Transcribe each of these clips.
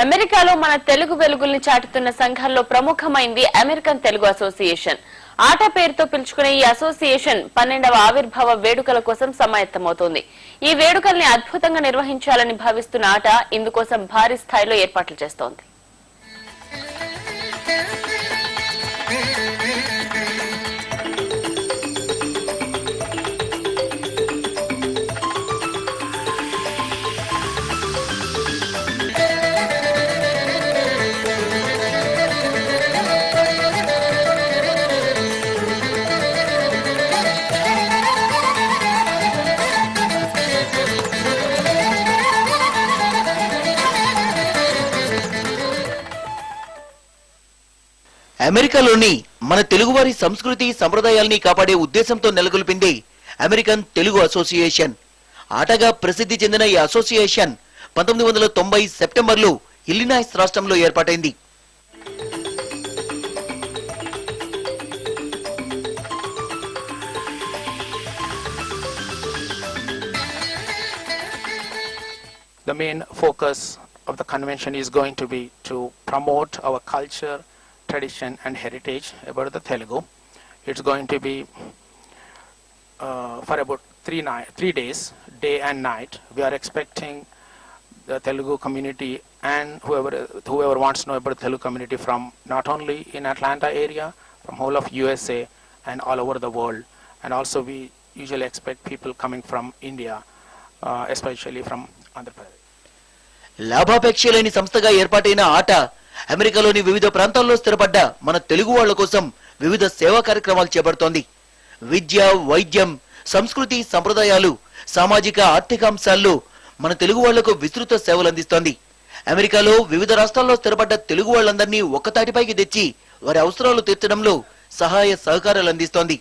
అమెరికాలో మన తెలుగు వెలుగుల్ని చాటుతున్న సంఘాల్లో ప్రముఖమైంది అమెరికన్ తెలుగు అసోసియేషన్. ఆట పేరుతో పిలుచుకునే ఈ అసోసియేషన్ 12వ ఆవిర్భావ వేడుకల కోసం సమాయత్తమవుతోంది. ఈ వేడుకల్ని అద్భుతంగా నిర్వహించాలని భావిస్తున్న ఆట ఇందుకోసం భారీ స్థాయిలో ఏర్పాట్లు చేస్తోంది. అమెరికాలోని మన తెలుగువారి సంస్కృతి సంప్రదాయాల్ని కాపాడే ఉద్దేశంతో నెలకొల్పింది అమెరికన్ తెలుగు అసోసియేషన్. ఆటగా ప్రసిద్ధి చెందిన ఈ అసోసియేషన్ 1990 సెప్టెంబర్లో ఇల్లినాయిస్ రాష్ట్రంలో ఏర్పాటైంది. The main focus of the convention is going to be to promote our culture, tradition and heritage about the Telugu. It's going to be for about 3 days, day and night. We are expecting the Telugu community and whoever wants to know about the Telugu community from not only in Atlanta area, from whole of USA and all over the world. And also we usually expect people coming from India, especially from Andhra Pradesh. లాభాపేక్ష లేని సంస్థగా ఏర్పాటైన ఆట అమెరికాలోని వివిధ ప్రాంతాల్లో స్థిరపడ్డ మన తెలుగు వాళ్ల కోసం వివిధ సేవా కార్యక్రమాలు చేపడుతోంది. విద్య, వైద్యం, సంస్కృతి సంప్రదాయాలు, సామాజిక ఆర్థిక అంశాల్లో మన తెలుగు వాళ్లకు విస్తృత సేవలు అందిస్తోంది. అమెరికాలో వివిధ రాష్ట్రాల్లో స్థిరపడ్డ తెలుగు వాళ్ళందరినీ ఒక్కతాటిపైకి తెచ్చి వారి అవసరాలు తీర్చడంలో సహాయ సహకారాలు అందిస్తోంది.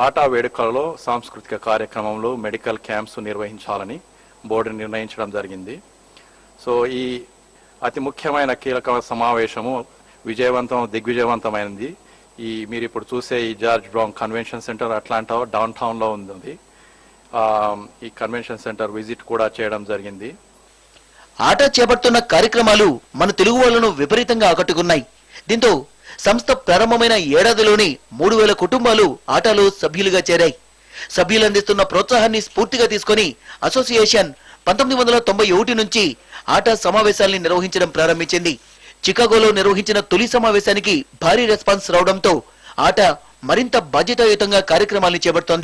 ఆటా వేడుకలలో సాంస్కృతిక కార్యక్రమంలో మెడికల్ క్యాంప్స్ నిర్వహించాలని బోర్డు నిర్ణయించడం జరిగింది. సో ఈ అతి ముఖ్యమైన కీలక సమావేశము దిగ్విజయవంతమైనది. మీరు ఇప్పుడు చూసే ఈ George brown convention centre Atlanta down town లో ఉంది. ఈ కన్వెన్షన్ సెంటర్ విజిట్ కూడా చేయడం జరిగింది. ఆట చేపడుతున్న కార్యక్రమాలు మన తెలుగు వాళ్లను విపరీతంగా ఆకట్టుకున్నాయి. దీంతో సంస్థ ప్రారంభమైన ఏడాదిలోనే 3000 కుటుంబాలు ఆటలో సభ్యులుగా చేరాయి. సభ్యులు అందిస్తున్న ప్రోత్సాహాన్ని స్ఫూర్తిగా తీసుకుని అసోసియేషన్ 1991 నుంచి ఆట సమావేశాల్ని నిర్వహించడం ప్రారంభించింది. చికాగోలో నిర్వహించిన తొలి సమావేశానికి భారీ రెస్పాన్స్ రావడంతో ఆట మరింత బాధ్యతాయుతంగా కార్యక్రమాల్ని చేపడుతోంది.